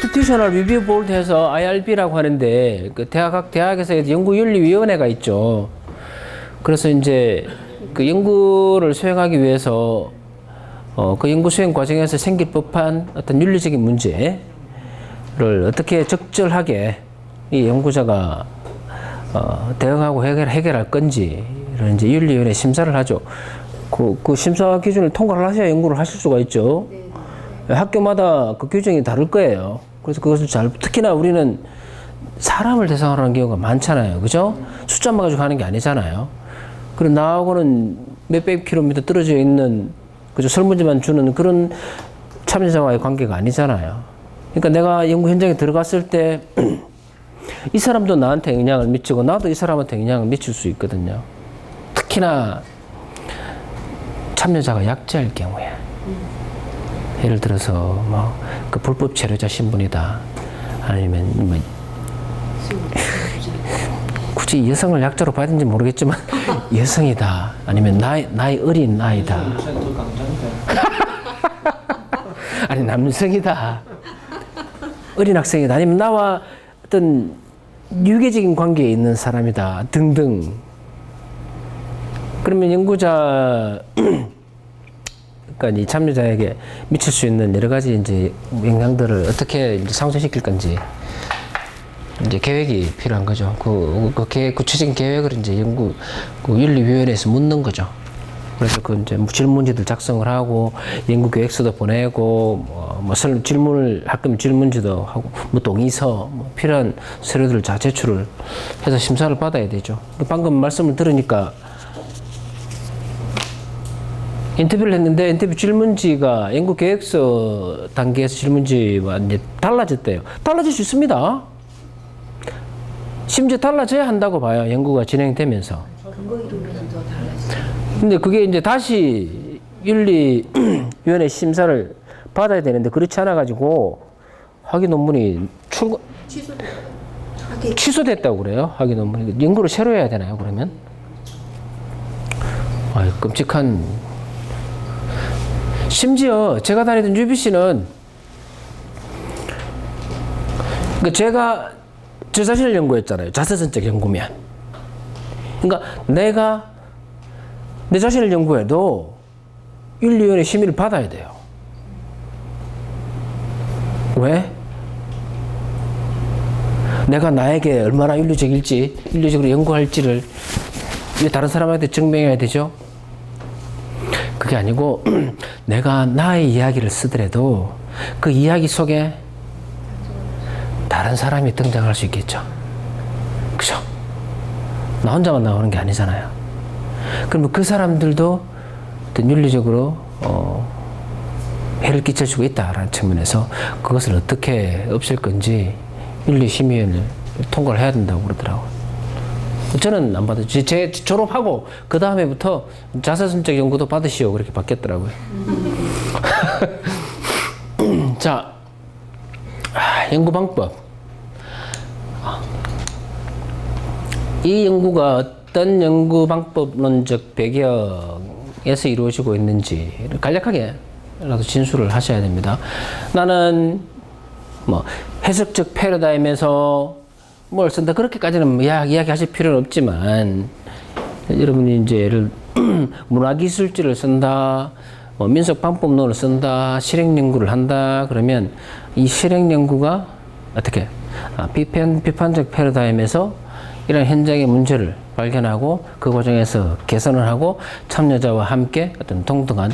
인스티튜셔널 리뷰 보드에서 IRB라고 하는데 그 각 대학에서 연구윤리위원회가 있죠. 그래서 이제 그 연구를 수행하기 위해서 그 연구 수행 과정에서 생길 법한 어떤 윤리적인 문제를 어떻게 적절하게 이 연구자가 대응하고 해결할 건지를 이제 윤리위원회 심사를 하죠. 그 심사 기준을 통과를 하셔야 연구를 하실 수가 있죠. 학교마다 그 규정이 다를 거예요. 그래서 그것을 특히나 우리는 사람을 대상으로 하는 경우가 많잖아요. 그죠? 숫자만 가지고 하는 게 아니잖아요. 그리고 나하고는 몇백 킬로미터 떨어져 있는, 그죠? 설문지만 주는 그런 참여자와의 관계가 아니잖아요. 그러니까 내가 연구 현장에 들어갔을 때 이 사람도 나한테 영향을 미치고 나도 이 사람한테 영향을 미칠 수 있거든요. 특히나 참여자가 약자일 경우에. 예를 들어서 뭐 그 불법 체류자 신분이다, 아니면 뭐 굳이 여성을 약자로 봐야 되는지 모르겠지만 여성이다, 아니면 나이 어린 아이다, 아니 남성이다, 어린 학생이다, 아니면 나와 어떤 유괴적인 관계에 있는 사람이다 등등. 그러면 연구자 그러니까 이 참여자에게 미칠 수 있는 여러 가지 이제 영향들을 어떻게 이제 상쇄시킬 건지 이제 계획이 필요한 거죠. 그 구체적인 계획을 이제 그 윤리위원회에서 묻는 거죠. 그래서 그 이제 질문지들 작성을 하고 연구 계획서도 보내고 뭐 질문을 할 거면 질문지도 하고 뭐 동의서 뭐 필요한 서류들을 다 제출을 해서 심사를 받아야 되죠. 방금 말씀을 들으니까 인터뷰를 했는데 인터뷰 질문지가 연구 계획서 단계에서 질문지와 이제 달라졌대요. 달라질 수 있습니다. 심지어 달라져야 한다고 봐요. 연구가 진행되면서. 근거 이루면서 달라지죠. 근데 그게 이제 다시 윤리위원회 심사를 받아야 되는데 그렇지 않아 가지고 학위 논문이 취소됐다고 그래요. 학위 논문이. 연구를 새로 해야 되나요, 그러면? 아유, 끔찍한. 심지어 제가 다니던 UBC는 제가 저 자신을 연구했잖아요. 자서전적 연구면. 그러니까 내가 내 자신을 연구해도 윤리위원회 심의를 받아야 돼요. 왜? 내가 나에게 얼마나 윤리적으로 연구할지를 다른 사람한테 증명해야 되죠. 그게 아니고 내가 나의 이야기를 쓰더라도 그 이야기 속에 다른 사람이 등장할 수 있겠죠. 그죠? 나 혼자만 나오는 게 아니잖아요. 그러면 그 사람들도 어떤 윤리적으로 해를 끼칠 수가 있다라는 측면에서 그것을 어떻게 없앨 건지 윤리심의위원회를 통과를 해야 된다고 그러더라고요. 저는 안 받았죠. 제 졸업하고 그 다음에부터 자서전적 연구도 받으시오 그렇게 바뀌었더라고요. 자, 연구 방법. 이 연구가 어떤 연구 방법론적 배경에서 이루어지고 있는지를 간략하게라도 진술을 하셔야 됩니다. 나는 뭐 해석적 패러다임에서 뭘 쓴다 그렇게까지는 이야기하실 필요는 없지만 여러분이 이제 문화기술지를 쓴다, 민속방법론을 쓴다, 실행연구를 한다 그러면 이 실행연구가 어떻게 비판적 패러다임에서 이런 현장의 문제를 발견하고 그 과정에서 개선을 하고 참여자와 함께 어떤 동등한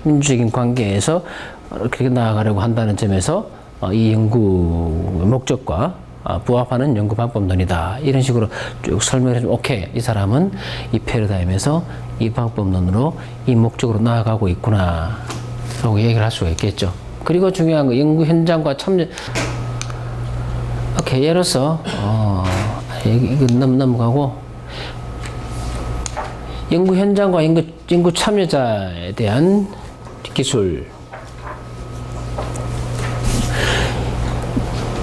민주적인 관계에서 그렇게 나아가려고 한다는 점에서 이 연구 목적과 부합하는 연구 방법론이다. 이런 식으로 쭉 설명해 주면 오케이, 이 사람은 이 패러다임에서 이 방법론으로 이 목적으로 나아가고 있구나 라고 얘기를 할 수가 있겠죠. 그리고 중요한 거 연구 현장과 참여. 오케이, 예로서 이거 넘어가고 연구 현장과 연구 참여자에 대한 기술.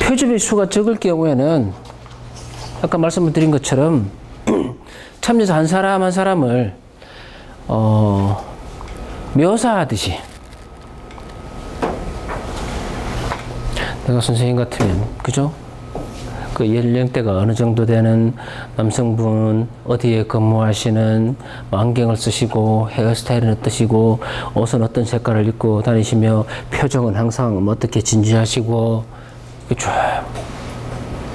표준의 수가 적을 경우에는 아까 말씀을 드린 것처럼 참여자 한 사람 한 사람을 묘사하듯이 내가 선생님 같으면, 그죠? 그 연령대가 어느 정도 되는 남성분, 어디에 근무하시는, 뭐 안경을 쓰시고, 헤어스타일은 어떠시고, 옷은 어떤 색깔을 입고 다니시며, 표정은 항상 뭐 어떻게 진지하시고, 쫙.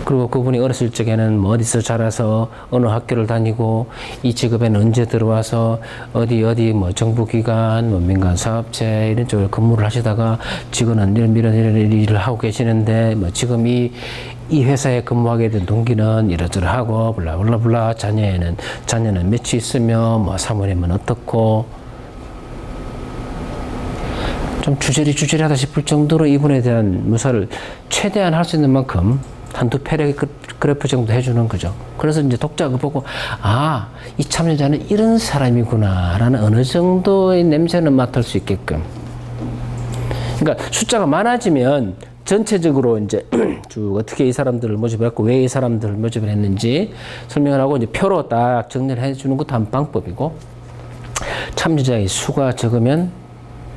그리고 그분이 어렸을 적에는 뭐 어디서 자라서 어느 학교를 다니고 이 직업에는 언제 들어와서 어디 뭐 정부기관, 뭐 민간사업체 이런 쪽을 근무를 하시다가 지금은 이런 일을 하고 계시는데 뭐 지금 이 회사에 근무하게 된 동기는 이러저러하고 블라블라블라 자녀는 몇이 있으며 뭐 사모님은 어떻고 좀 주저리하다 싶을 정도로 이분에 대한 묘사를 최대한 할 수 있는 만큼 한두 패러그래프 정도 해주는 거죠. 그래서 이제 독자가 보고, 아, 이 참여자는 이런 사람이구나, 라는 어느 정도의 냄새는 맡을 수 있게끔. 그러니까 숫자가 많아지면 전체적으로 이제 쭉 어떻게 이 사람들을 모집했고, 왜 이 사람들을 모집을 했는지 설명을 하고, 이제 표로 딱 정리를 해주는 것도 한 방법이고, 참여자의 수가 적으면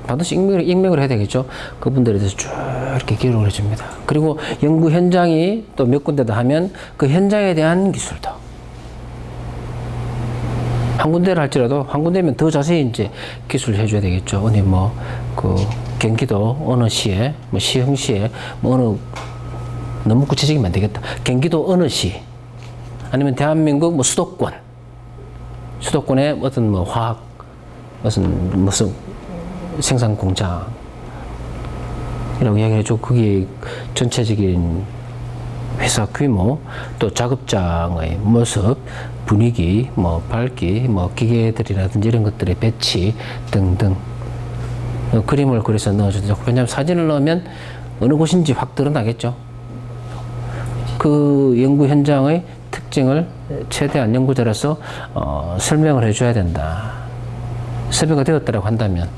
반드시 익명을 해야 되겠죠. 그분들에 대해서 쭉 이렇게 기록을 해줍니다. 그리고 연구 현장이 또 몇 군데다 하면 그 현장에 대한 기술도 한 군데를 할지라도 한 군데면 더 자세히 이제 기술을 해줘야 되겠죠. 어디 뭐 그 경기도 어느 시에 뭐 시흥시에 뭐 어느 너무 구체적이면 안 되겠다. 경기도 어느 시 아니면 대한민국 뭐 수도권의 어떤 뭐 화학 무슨 생산 공장이라고 이야기해줘. 그게 전체적인 회사 규모, 또 작업장의 모습, 분위기, 뭐 밝기, 뭐 기계들이라든지 이런 것들의 배치 등등 그림을 그려서 넣어주죠. 왜냐하면 사진을 넣으면 어느 곳인지 확 드러나겠죠. 그 연구 현장의 특징을 최대한 연구자로서 설명을 해줘야 된다. 섭외가 되었다고 한다면.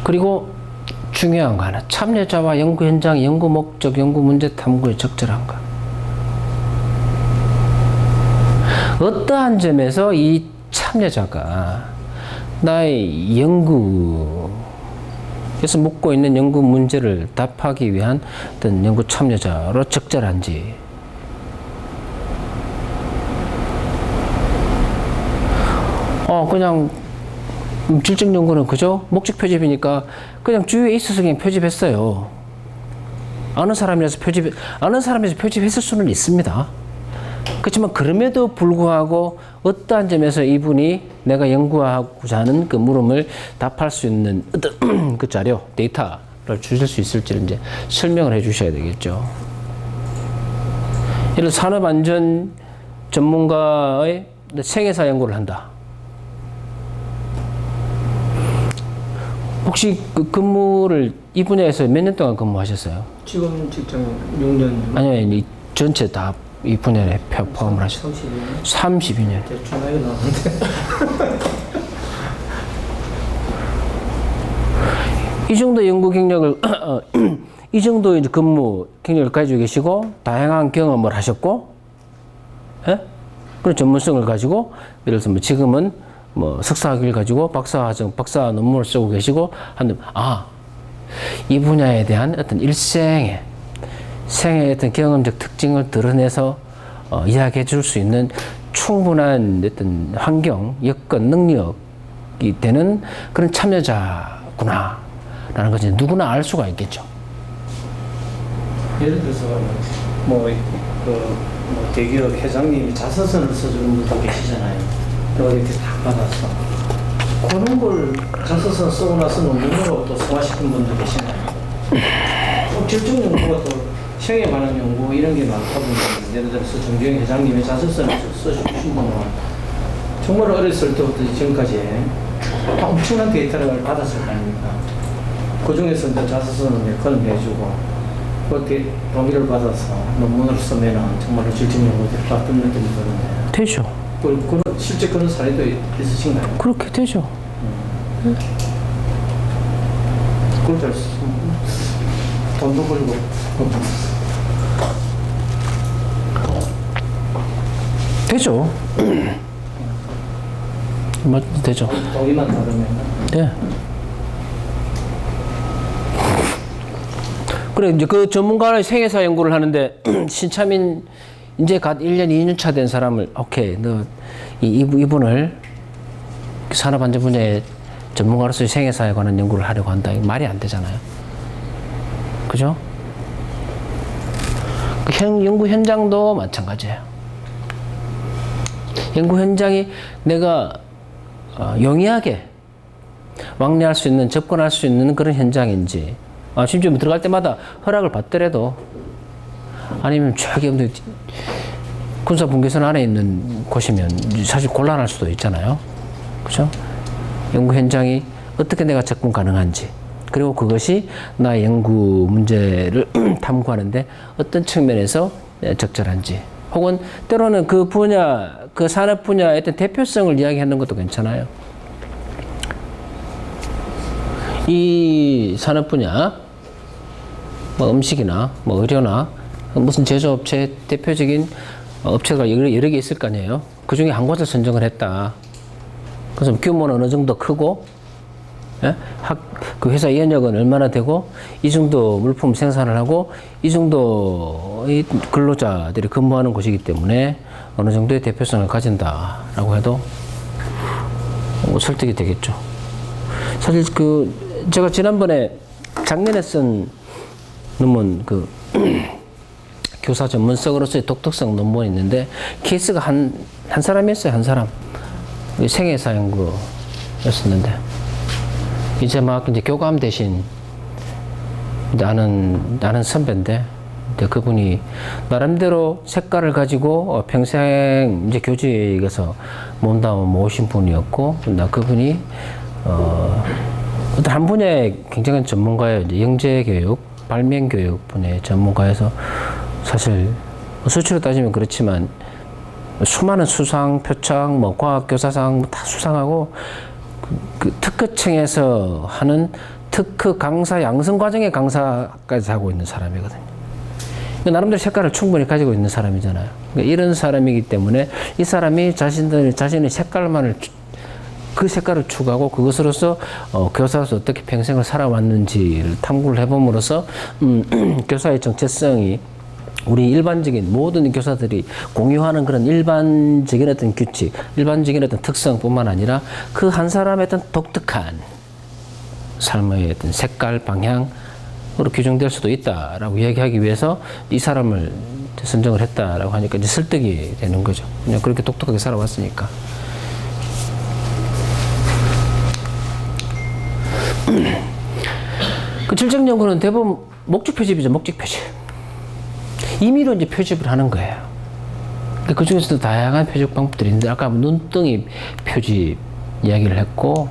그리고 중요한 거 하나, 참여자와 연구 현장, 연구 목적, 연구 문제 탐구의 적절한가. 어떠한 점에서 이 참여자가 나의 연구에서 묻고 있는 연구 문제를 답하기 위한 어떤 연구 참여자로 적절한지. 그냥 질적 연구는 그죠? 목적 표집이니까 그냥 주위에 있어서 그냥 표집했어요. 아는 사람이라서 표집했을 수는 있습니다. 그렇지만 그럼에도 불구하고 어떠한 점에서 이분이 내가 연구하고자 하는 그 물음을 답할 수 있는 어떤 그 자료, 데이터를 주실 수 있을지를 이제 설명을 해 주셔야 되겠죠. 예를 들어 산업안전 전문가의 생애사 연구를 한다. 혹시 그 근무를 이 분야에서 몇 년 동안 근무하셨어요? 지금 직장 6년. 아니요, 이 전체 다 이 분야에 포함을 하셨어요. 32년. 대충 나이가 나왔는데. 이 정도 연구 경력을 이 정도 이제 근무 경력을 가지고 계시고 다양한 경험을 하셨고, 예? 그런 전문성을 가지고 예를 들어서 뭐 지금은 뭐 석사학위를 가지고 박사 논문을 쓰고 계시고 한데 이 분야에 대한 어떤 생애의 어떤 경험적 특징을 드러내서 이야기해 줄 수 있는 충분한 어떤 환경, 여건, 능력이 되는 그런 참여자구나 라는 것을 누구나 알 수가 있겠죠. 예를 들어서 뭐 대기업 회장님이 자서전을 써주는 분도 계시잖아요. 또 이렇게 다 받아서 그런 걸 자서전 쓰고 나서 논문으로 또 소화시킨 분도 계시나요? 질적 연구가 또 시행에 관한 연구 이런 게 많다 보면 예를 들어서 정주영 회장님의 자서전을 써주신 분은 정말 어렸을 때부터 지금까지 엄청난 데이터를 받았을 거 아닙니까? 그 중에서 이제 자서전을 몇 건을 내주고 그렇게 동의를 받아서 논문을 쓰면은 정말로 질적 연구들이 받던 느낌이 드는데. 되죠. 실제 그런 사례도 있으신가요? 그렇게 되죠. 그걸 돈도 벌고. 되죠. 되죠. 동의만 받으면. 네. 그래, 이제 그 전문가의 생애사 연구를 하는데, 신차민, 이제 갓 1년, 2년 차 된 사람을, 오케이, 이분을 산업안전 분야의 전문가로서의 생애사에 관한 연구를 하려고 한다. 이거 말이 안 되잖아요. 그죠? 그 연구 현장도 마찬가지예요. 연구 현장이 내가 용이하게 왕래할 수 있는, 접근할 수 있는 그런 현장인지, 심지어 들어갈 때마다 허락을 받더라도, 아니면 저기 군사분계선 안에 있는 곳이면 사실 곤란할 수도 있잖아요. 그죠? 연구 현장이 어떻게 내가 접근 가능한지, 그리고 그것이 나의 연구 문제를 탐구하는데 어떤 측면에서 적절한지, 혹은 때로는 그 분야, 그 산업 분야의 어떤 대표성을 이야기하는 것도 괜찮아요. 이 산업 분야, 뭐 음식이나 뭐 의료나 무슨 제조업체 대표적인 업체가 여러 개 있을 거 아니에요. 그 중에 한 곳을 선정을 했다. 그래서 규모는 어느 정도 크고, 예? 그 회사 연역은 얼마나 되고, 이 정도 물품 생산을 하고, 이 정도의 근로자들이 근무하는 곳이기 때문에 어느 정도의 대표성을 가진다라고 해도 설득이 되겠죠. 사실 제가 지난번에 작년에 쓴 논문, 교사 전문성으로서의 독특성 논문이 있는데, 케이스가 한 사람이었어요. 한 사람. 생애사 연구였었는데, 이제 막 이제 교감 대신 나는 선배인데, 그분이 나름대로 색깔을 가지고 평생 이제 교직에서 몸담아 모으신 분이었고, 그분이 어떤 한 분야의 굉장한 전문가예요. 이제 영재교육, 발명교육 분야의 전문가여서, 사실 수치로 따지면 그렇지만 수많은 수상, 표창, 뭐 과학교사상 다 수상하고, 그 특허청에서 하는 특허 강사 양성 과정의 강사까지 하고 있는 사람이거든요. 나름대로 색깔을 충분히 가지고 있는 사람이잖아요. 그러니까 이런 사람이기 때문에 이 사람이 자신의 색깔만을, 그 색깔을 추구하고 그것으로서 교사로서 어떻게 평생을 살아왔는지를 탐구를 해봄으로써 교사의 정체성이 우리 일반적인 모든 교사들이 공유하는 그런 일반적인 어떤 규칙, 일반적인 어떤 특성뿐만 아니라 그 한 사람의 어떤 독특한 삶의 어떤 색깔, 방향으로 규정될 수도 있다라고 이야기하기 위해서 이 사람을 선정을 했다라고 하니까 이제 설득이 되는 거죠. 그냥 그렇게 독특하게 살아왔으니까. 그 질적 연구는 대부분 목적 표집이죠. 목적 표집. 임의로 이제 표집을 하는 거예요. 그 중에서도 다양한 표집 방법들이 있는데, 아까 눈덩이 표집 이야기를 했고,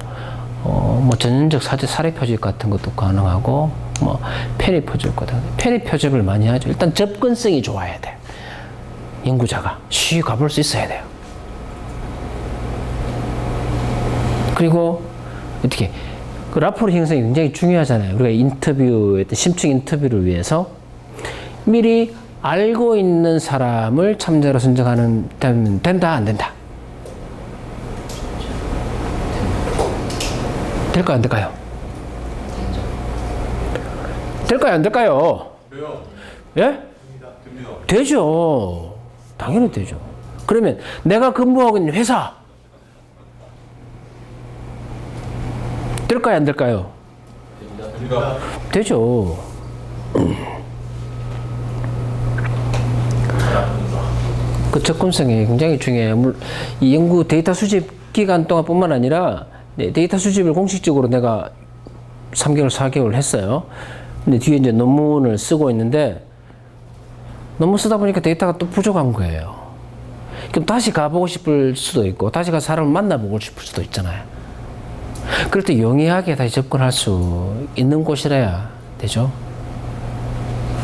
뭐 전형적 사례 표집 같은 것도 가능하고, 뭐 편의 표집 같은 거. 편의 표집을 많이 하죠. 일단 접근성이 좋아야 돼요. 연구자가 쉬이 가볼 수 있어야 돼요. 그리고 어떻게 그 라포르 형성이 굉장히 중요하잖아요. 우리가 인터뷰, 심층 인터뷰를 위해서 미리 알고 있는 사람을 참자로 선정하는, 된다, 안 된다? 될까요, 안 될까요? 될까요, 안 될까요? 돼요. 예? 됩니다. 되죠. 당연히 되죠. 그러면 내가 근무하고 있는 회사, 될까요, 안 될까요? 됩니다. 되죠. 그 접근성이 굉장히 중요해요. 이 연구 데이터 수집 기간 동안뿐만 아니라 데이터 수집을 공식적으로 내가 3개월, 4개월 했어요. 근데 뒤에 이제 논문을 쓰고 있는데, 논문 쓰다 보니까 데이터가 또 부족한 거예요. 그럼 다시 가보고 싶을 수도 있고, 다시 가서 사람을 만나보고 싶을 수도 있잖아요. 그럴 때 용이하게 다시 접근할 수 있는 곳이라야 되죠.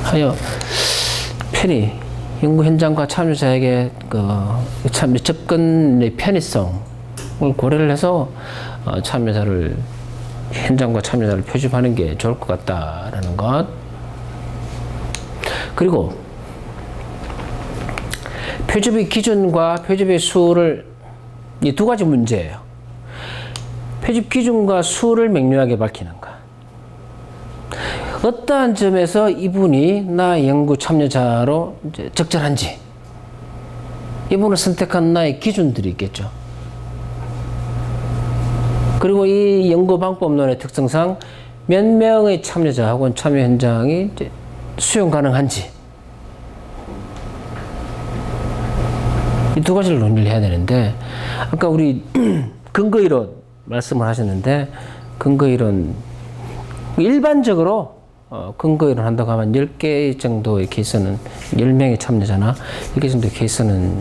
하여 편히 연구 현장과 참여자에게 접근의 편의성을 고려를 해서 현장과 참여자를 표집하는 게 좋을 것 같다라는 것. 그리고 표집의 기준과 표집의 수를, 이 두 가지 문제예요. 표집 기준과 수를 명료하게 밝히는 것. 어떠한 점에서 이분이 나의 연구 참여자로 이제 적절한지, 이분을 선택한 나의 기준들이 있겠죠. 그리고 이 연구 방법론의 특성상 몇 명의 참여자 혹은 참여 현장이 이제 수용 가능한지, 이 두 가지를 논의를 해야 되는데, 아까 우리 근거이론 말씀을 하셨는데, 근거이론 일반적으로 근거이론 한다고 하면 10개 정도의 케이스는 10명의 참여자나 10개 정도의 케이스는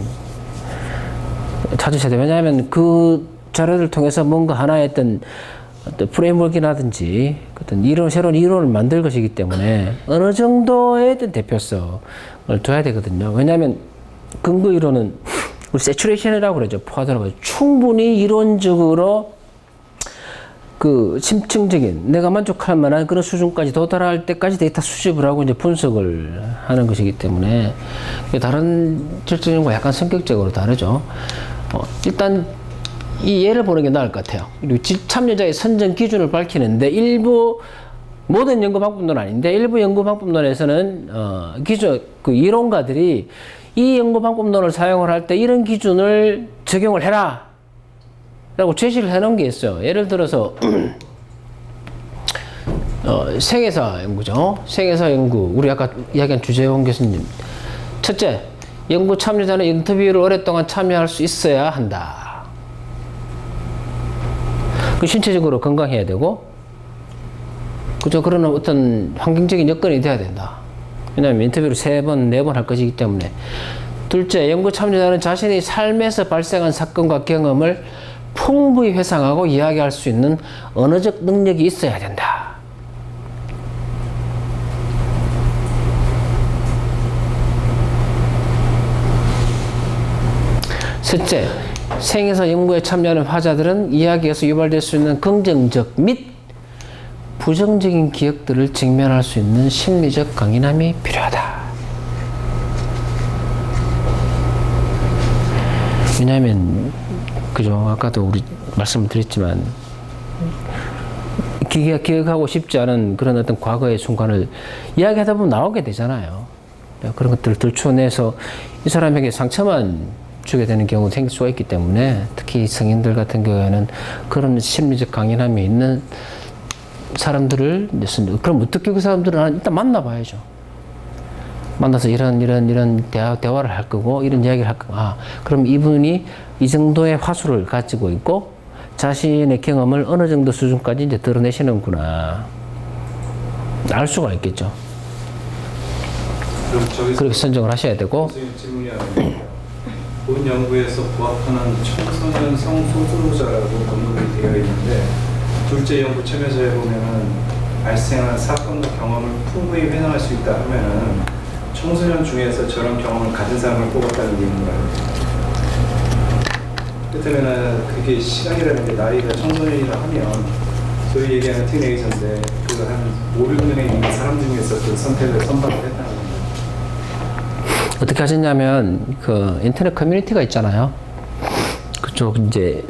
찾으셔야 돼요. 왜냐하면 그 자료를 통해서 뭔가 하나의 어떤 프레임워크라든지 어떤 이론, 새로운 이론을 만들 것이기 때문에 어느 정도의 어떤 대표성을 둬야 되거든요. 왜냐하면 근거 이론은 우리 세츄레이션이라고 그러죠. 포화도라고 하죠. 충분히 이론적으로 그 심층적인 내가 만족할 만한 그런 수준까지 도달할 때까지 데이터 수집을 하고 이제 분석을 하는 것이기 때문에 다른 질적인과 약간 성격적으로 다르죠. 일단 이 예를 보는 게 나을 것 같아요. 그리고 참여자의 선정 기준을 밝히는데 일부 모든 연구 방법론은 아닌데 일부 연구 방법론에서는 기준 그 이론가들이 이 연구 방법론을 사용을 할 때 이런 기준을 적용을 해라 라고 제시를 해놓은 게 있어요. 예를 들어서 생애사 연구죠. 생애사 연구 우리 아까 이야기한 주재원 교수님, 첫째, 연구 참여자는 인터뷰를 오랫동안 참여할 수 있어야 한다. 그 신체적으로 건강해야 되고, 그죠? 그런 어떤 환경적인 여건이 돼야 된다. 왜냐하면 인터뷰를 3번, 4번 할 것이기 때문에. 둘째, 연구 참여자는 자신의 삶에서 발생한 사건과 경험을 풍부히 회상하고 이야기할 수 있는 언어적 능력이 있어야 된다. 셋째, 생에서 연구에 참여하는 화자들은 이야기에서 유발될 수 있는 긍정적 및 부정적인 기억들을 직면할 수 있는 심리적 강인함이 필요하다. 왜냐하면 그죠? 아까도 우리 말씀을 드렸지만 기억하고 싶지 않은 그런 어떤 과거의 순간을 이야기하다 보면 나오게 되잖아요. 그런 것들을 들춰내서 이 사람에게 상처만 주게 되는 경우도 생길 수가 있기 때문에 특히 성인들 같은 경우에는 그런 심리적 강인함이 있는 사람들을 그럼 어떻게 그 사람들은 일단 만나봐야죠. 만나서 이런 대화를 할 거고 이런 이야기를 할 거고, 그럼 이분이 이 정도의 화수를 가지고 있고 자신의 경험을 어느 정도 수준까지 이제 드러내시는구나 알 수가 있겠죠. 그렇게 선정을 하셔야 되고. 질문이 아니라 본 연구에서 부합하는 청소년 성소수자라고 번역이 되어 있는데, 둘째 연구 참여자에 보면은 발생한 사건과 경험을 풍부히 회상할 수 있다 하면은 청소년 중에서 저런 경험을 가진 사람을 뽑았다는 얘기인가요? 그렇다면은 그게 시간이라는 게 나이가 청소년이라 하면 소위 얘기하는 티네이저인데 그 한 5, 6년에 있는 사람 중에서 그 선택을 선박을 했다는 겁니다. 어떻게 하셨냐면 그 인터넷 커뮤니티가 있잖아요. 그쪽 이제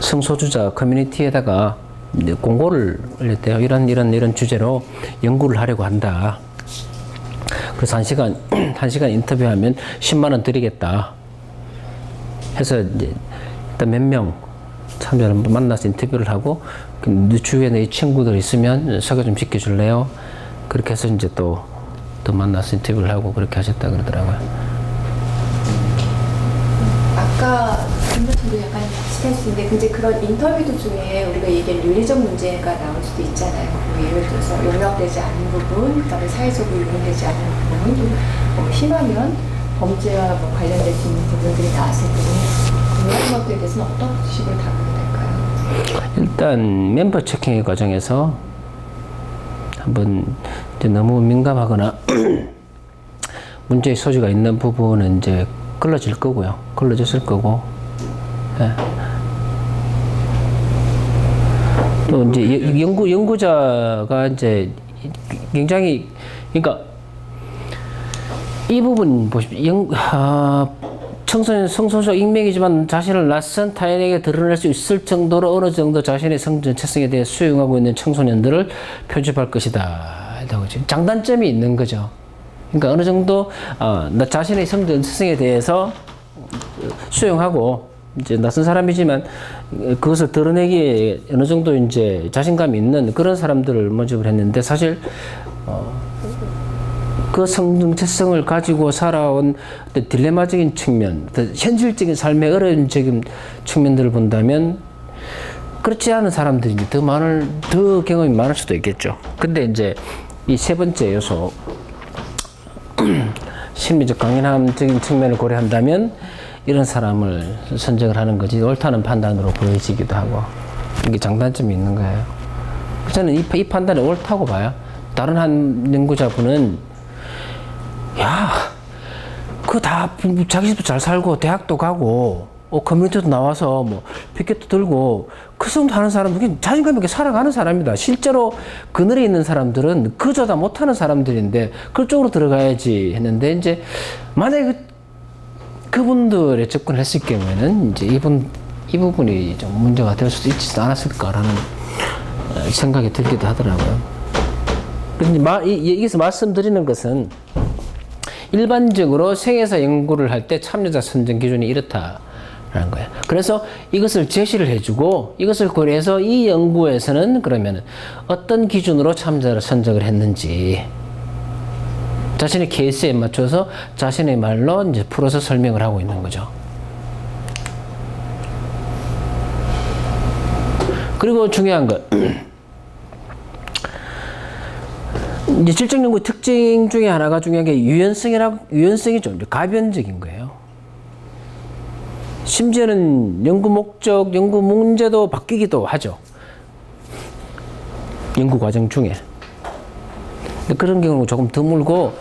성소수자 커뮤니티에다가 이제 공고를 올렸대요. 이런 주제로 연구를 하려고 한다. 그래서 1시간 인터뷰하면 10만 원 드리겠다. 해서 이제 일단 몇 명 참여를 만나서 인터뷰를 하고, 그 주위에 내 친구들 있으면 소개 좀 시켜줄래요? 그렇게 해서 이제 또 만나서 인터뷰를 하고 그렇게 하셨다 그러더라고요. 아까 김부총도 약간 비슷했는데, 근데 그런 인터뷰들 중에 우리가 얘기한 윤리적 문제가 나올 수도 있잖아요. 뭐 예를 들어서 용납되지 않는 부분, 그다음에 사회적으로 용납되지 않는 부분, 뭐 심하면 범죄와 뭐 관련될 수 있는 부분들이 나왔을 때 그런 것들에 대해서는 어떤 식으로 다루게 될까요? 일단 멤버 체킹의 과정에서 한번 이제 너무 민감하거나 문제의 소지가 있는 부분은 이제 걸러질 거고요. 걸러졌을 거고. 예. 또 이제 연구자가 이제 굉장히, 그러니까 이 부분 보십시오. 청소년 성소수자 익명이지만 자신을 낯선 타인에게 드러낼 수 있을 정도로 어느 정도 자신의 성전체성에 대해 수용하고 있는 청소년들을 표집할 것이다. 한다고 지금 장단점이 있는 거죠. 그러니까 어느 정도 나 자신의 성전 특성에 대해서 수용하고 이제 낯선 사람이지만 그것을 드러내기에 어느 정도 이제 자신감이 있는 그런 사람들을 모집을 했는데 사실 그 성정체성을 가지고 살아온 어떤 딜레마적인 측면, 어떤 현실적인 삶의 어려운 측면들을 본다면 그렇지 않은 사람들이 이제 더 경험이 많을 수도 있겠죠. 근데 이제 이 세 번째 요소, 심리적 강인함적인 측면을 고려한다면 이런 사람을 선정을 하는 거지 옳다는 판단으로 보여지기도 하고 이게 장단점이 있는 거예요. 저는 이 판단이 옳다고 봐요. 다른 한 연구자분은 야, 그거 다 자기 집도 잘 살고 대학도 가고 커뮤니티도 나와서 뭐 피켓도 들고 그 정도 하는 사람들은 자신감 있게 살아가는 사람이다. 실제로 그늘에 있는 사람들은 그저 다 못하는 사람들인데 그쪽으로 들어가야지 했는데 이제 만약에 그분들에 접근을 했을 경우에는 이제 이 부분이 좀 문제가 될 수도 있지 않았을까라는 생각이 들기도 하더라고요. 근데 여기서 말씀드리는 것은 일반적으로 생애사 연구를 할 때 참여자 선정 기준이 이렇다라는 거예요. 그래서 이것을 제시를 해주고 이것을 고려해서 이 연구에서는 그러면 어떤 기준으로 참여자를 선정을 했는지 자신의 케이스에 맞춰서 자신의 말로 이제 풀어서 설명을 하고 있는 거죠. 그리고 중요한 것. 이제 질적 연구의 특징 중에 하나가 중요한 게 유연성이 좀 가변적인 거예요. 심지어는 연구 목적, 연구 문제도 바뀌기도 하죠. 연구 과정 중에. 근데 그런 경우는 조금 드물고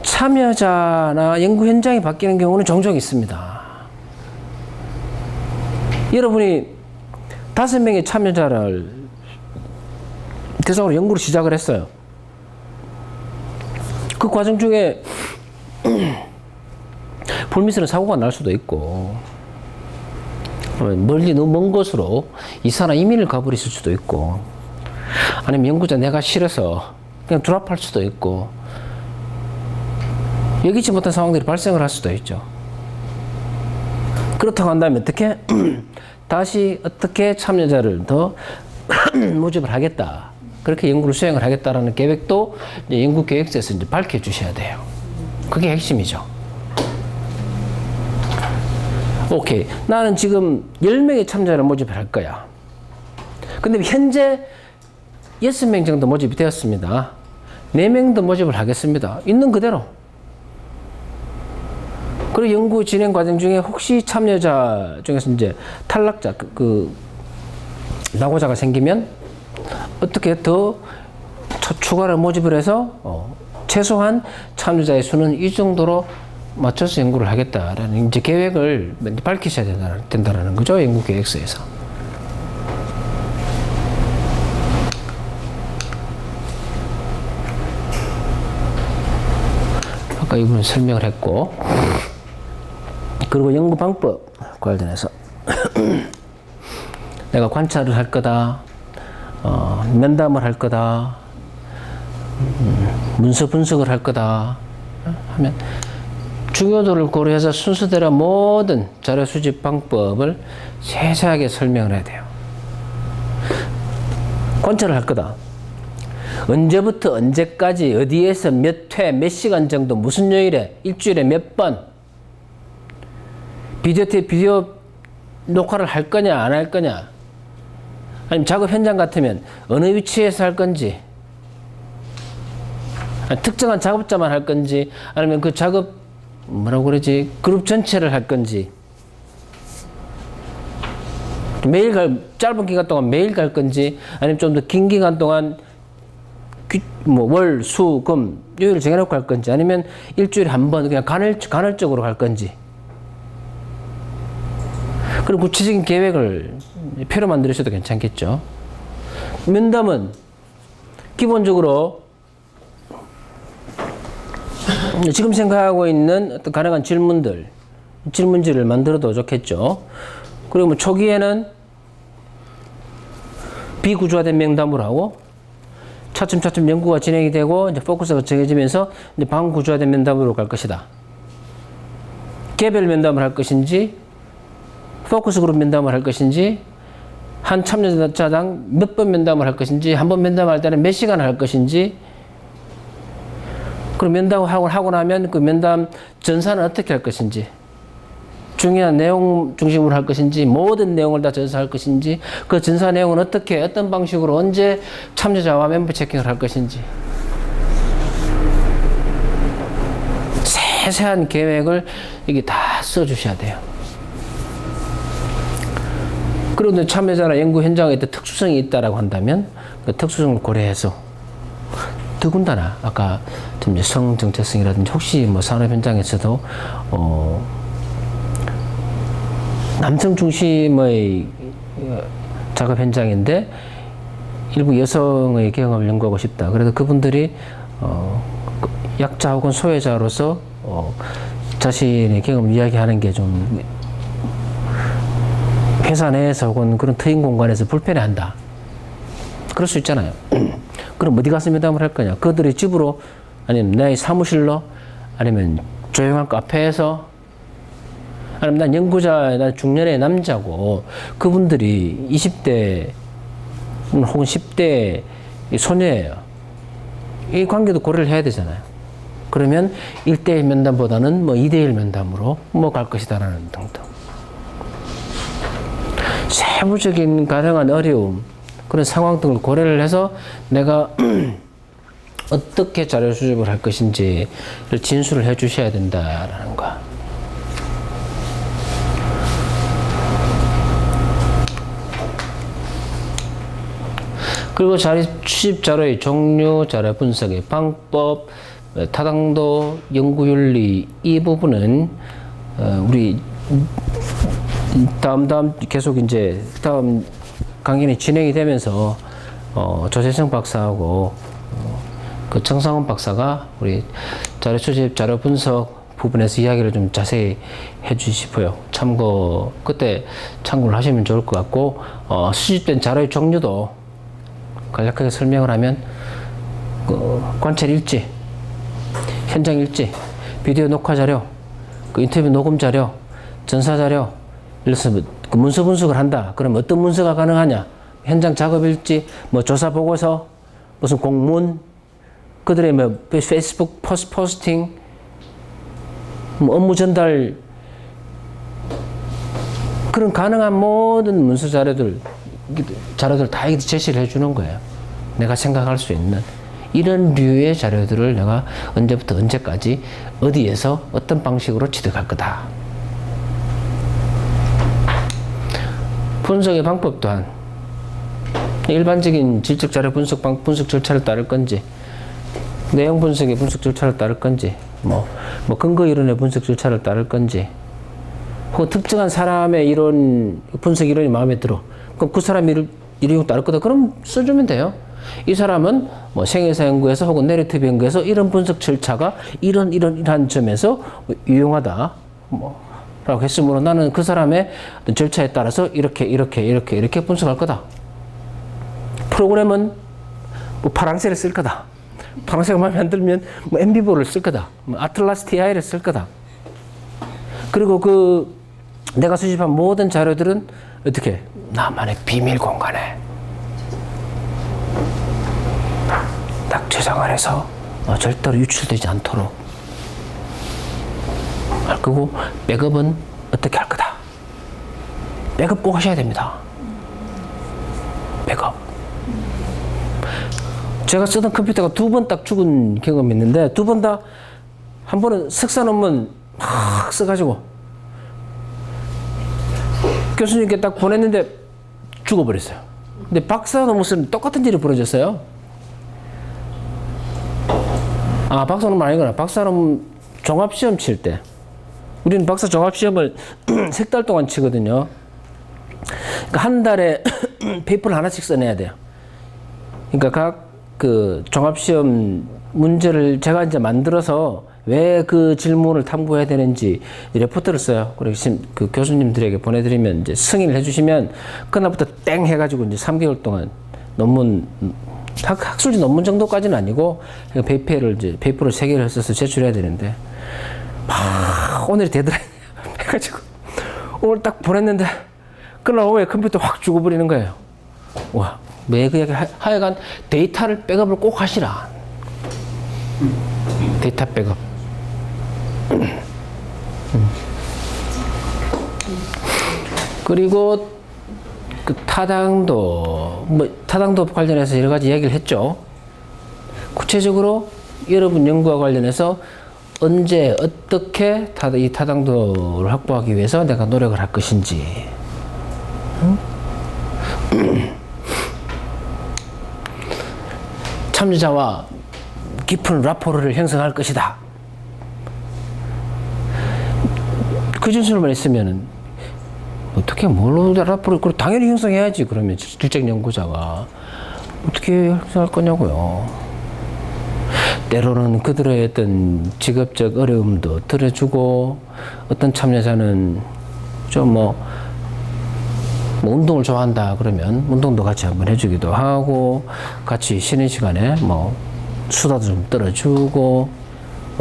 참여자나 연구 현장이 바뀌는 경우는 종종 있습니다. 여러분이 5명의 참여자를 대상으로 연구를 시작을 했어요. 그 과정 중에 불미스러운 사고가 날 수도 있고 멀리 너무 먼 곳으로 이사나 이민을 가버릴 수도 있고 아니면 연구자 내가 싫어서 그냥 드랍할 수도 있고 예기치 못한 상황들이 발생을 할 수도 있죠. 그렇다고 한다면 어떻게 다시 어떻게 참여자를 더 모집을 하겠다. 그렇게 연구를 수행을 하겠다라는 계획도 이제 연구 계획서에서 이제 밝혀주셔야 돼요. 그게 핵심이죠. 오케이. 나는 지금 10명의 참여자를 모집을 할 거야. 근데 현재 6명 정도 모집이 되었습니다. 4명 더 모집을 하겠습니다. 있는 그대로. 그리고 연구 진행 과정 중에 혹시 참여자 중에서 이제 탈락자, 낙오자가 생기면 어떻게 더 추가로 모집을 해서 최소한 참여자의 수는 이 정도로 맞춰서 연구를 하겠다라는 이제 계획을 밝히셔야 된다라는 거죠. 연구 계획서에서. 아까 이분은 설명을 했고, 그리고 연구 방법 관련해서 내가 관찰을 할 거다. 면담을 할 거다, 문서 분석을 할 거다 하면 중요도를 고려해서 순서대로 모든 자료 수집 방법을 세세하게 설명을 해야 돼요. 관찰을 할 거다. 언제부터 언제까지 어디에서 몇 회, 몇 시간 정도 무슨 요일에 일주일에 몇 번 비디오 녹화를 할 거냐 안 할 거냐 아니면 작업 현장 같으면 어느 위치에서 할 건지 특정한 작업자만 할 건지 아니면 그 작업 뭐라고 그러지 그룹 전체를 할 건지 매일 짧은 기간 동안 매일 갈 건지 아니면 좀 더 긴 기간 동안 월, 수, 금 요일을 정해놓고 할 건지 아니면 일주일에 한 번 그냥 간헐적으로 갈 건지 그리고 구체적인 계획을 표로 만들으셔도 괜찮겠죠. 면담은 기본적으로 지금 생각하고 있는 어떤 가능한 질문지를 만들어도 좋겠죠. 그리고 뭐 초기에는 비구조화된 명담을 하고 차츰차츰 연구가 진행이 되고 이제 포커스가 정해지면서 이제 방구조화된 면담으로 갈 것이다. 개별 면담을 할 것인지 포커스 그룹 면담을 할 것인지 한 참여자당 몇 번 면담을 할 것인지 한 번 면담할 때는 몇 시간 할 것인지 그리고 면담을 하고 나면 그 면담 전사는 어떻게 할 것인지 중요한 내용 중심으로 할 것인지 모든 내용을 다 전사할 것인지 그 전사 내용은 어떻게 어떤 방식으로 언제 참여자와 멤버 체킹을 할 것인지 세세한 계획을 이게 다 써주셔야 돼요. 그리고 참여자나 연구 현장에 어떤 특수성이 있다라고 한다면 그 특수성을 고려해서 더군다나 아까 좀 성 정체성이라든지 혹시 뭐 산업 현장에서도 남성 중심의 작업 현장인데 일부 여성의 경험을 연구하고 싶다. 그래서 그분들이 약자 혹은 소외자로서 자신의 경험을 이야기하는 게 좀 회사 내에서 혹은 그런 트임 공간에서 불편해한다. 그럴 수 있잖아요. 그럼 어디 가서 면담을 할 거냐? 그들의 집으로 아니면 내 사무실로 아니면 조용한 카페에서 아니면 난 연구자, 난 중년의 남자고 그분들이 20대 혹은 10대 소녀예요. 이 관계도 고려를 해야 되잖아요. 그러면 1대1 면담보다는 뭐 2대1 면담으로 뭐 갈 것이다라는 등등. 세부적인 가능한 어려움, 그런 상황 등을 고려를 해서 내가 어떻게 자료 수집을 할 것인지를 진술을 해 주셔야 된다라는 거. 그리고 자료 수집 자료의 종류, 자료 분석의 방법, 타당도, 연구윤리 이 부분은 우리 다음 계속 이제 다음 강연이 진행이 되면서 조재성 박사하고 그 정상훈 박사가 우리 자료 수집, 자료 분석 부분에서 이야기를 좀 자세히 해주시고요. 그때 참고를 하시면 좋을 것 같고 수집된 자료의 종류도 간략하게 설명을 하면 관찰 일지, 현장 일지, 비디오 녹화 자료, 그 인터뷰 녹음 자료, 전사 자료, 예를 들어서 그 문서 분석을 한다. 그럼 어떤 문서가 가능하냐? 현장 작업 일지, 뭐 조사 보고서, 무슨 공문, 그들의 뭐 페이스북 포스팅, 뭐 업무 전달, 그런 가능한 모든 문서 자료들 다 제시를 해주는 거예요. 내가 생각할 수 있는 이런 류의 자료들을 내가 언제부터 언제까지 어디에서 어떤 방식으로 취득할 거다. 분석의 방법 또한 일반적인 질적 자료 분석 절차를 따를 건지 내용 분석의 분석 절차를 따를 건지 뭐 근거 이론의 분석 절차를 따를 건지 혹은 특정한 사람의 이론 분석 이론이 마음에 들어 그럼 그 사람 이론이 따를 거다 그럼 써주면 돼요. 이 사람은 뭐 생애사 연구에서 혹은 내러티브 연구에서 이런 분석 절차가 이러한 점에서 유용하다 라고 했으므로 나는 그 사람의 어떤 절차에 따라서 이렇게 분석할 거다. 프로그램은 뭐 파랑새를 쓸 거다. 파랑새가 마음에 안 들면 뭐 엠비보를 쓸 거다. 뭐 아틀라스 TI를 쓸 거다. 그리고 내가 수집한 모든 자료들은 어떻게 나만의 비밀 공간에 딱 저장을 해서 절대로 유출되지 않도록 할 거고 백업은 어떻게 할 거다. 백업 꼭 하셔야 됩니다. 백업. 제가 쓰던 컴퓨터가 2번 딱 죽은 경험이 있는데 2번 다 한 번은 석사 논문 막 써가지고 교수님께 딱 보냈는데 죽어버렸어요. 근데 박사 논문 쓰면 똑같은 일이 벌어졌어요. 박사 논문 아니구나. 박사 논문 종합시험 칠 때 우리는 박사 종합시험을 3달 동안 치거든요. 그러니까 한 달에 페이퍼를 하나씩 써내야 돼요. 그러니까 각 그 종합시험 문제를 제가 이제 만들어서 왜 그 질문을 탐구해야 되는지 레포트를 써요. 그리고 그 교수님들에게 보내드리면 이제 승인을 해주시면 그날부터 땡 해가지고 이제 3개월 동안 논문 학술지 논문 정도까지는 아니고 페이퍼를 3개를 써서 제출해야 되는데 오늘이 되더라 해가지고 오늘 딱 보냈는데 그날 오후에 컴퓨터 확 죽어버리는 거예요. 와, 왜 그 얘기 하여간 데이터를 백업을 꼭 하시라. 데이터 백업. 그리고 그 타당도 관련해서 여러 가지 얘기를 했죠. 구체적으로 여러분 연구와 관련해서 언제 어떻게 이 타당도를 확보하기 위해서 내가 노력을 할 것인지, 참여자와 깊은 라포르를 형성할 것이다. 그 진술만 있으면은 어떻게 뭘로 라포르를 당연히 형성해야지. 그러면 질적 연구자가 어떻게 형성할 거냐고요. 때로는 그들의 어떤 직업적 어려움도 들어주고, 어떤 참여자는 좀 뭐 운동을 좋아한다 그러면 운동도 같이 한번 해주기도 하고, 같이 쉬는 시간에 뭐 수다도 좀 떨어주고,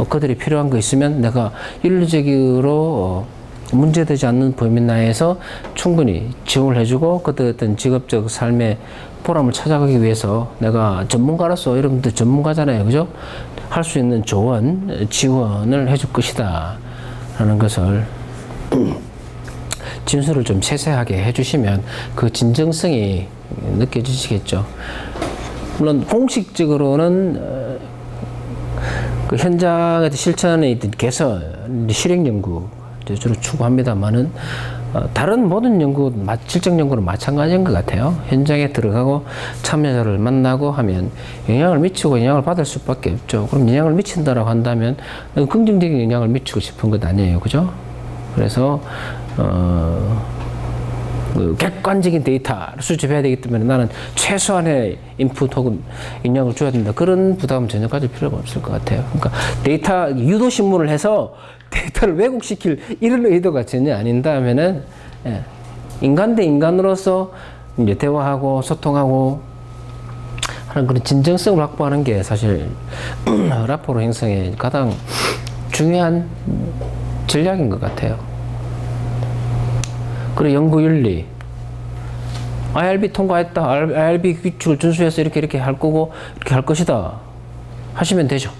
그들이 필요한 거 있으면 내가 윤리적으로 문제되지 않는 범위 내에서 충분히 지원을 해주고, 그들 어떤 직업적 삶의 보람을 찾아가기 위해서 내가 전문가로서, 여러분들 전문가잖아요, 그죠? 할 수 있는 조언, 지원을 해줄 것이다 라는 것을 진술을 좀 세세하게 해주시면 그 진정성이 느껴지시겠죠. 물론 공식적으로는 그 현장에서 실천에 있던 개선, 실행 연구 주로 추구합니다만은 다른 모든 연구, 실적 연구는 마찬가지인 것 같아요. 현장에 들어가고 참여자를 만나고 하면 영향을 미치고 영향을 받을 수밖에 없죠. 그럼 영향을 미친다라고 한다면 긍정적인 영향을 미치고 싶은 것 아니에요, 그죠? 그래서 그 객관적인 데이터를 수집해야 되기 때문에 나는 최소한의 인풋 혹은 영향을 줘야 된다. 그런 부담은 전혀 가질 필요가 없을 것 같아요. 그러니까 데이터 유도 신문을 해서 데이터를 왜곡시킬 이런 의도가 전혀 아닌다면은, 인간 대 인간으로서 이제 대화하고 소통하고 하는 그런 진정성을 확보하는 게 사실 라포르 형성의 가장 중요한 전략인 것 같아요. 그리고 연구윤리, IRB 통과했다, IRB 규칙을 준수해서 이렇게 할 거고 이렇게 할 것이다 하시면 되죠.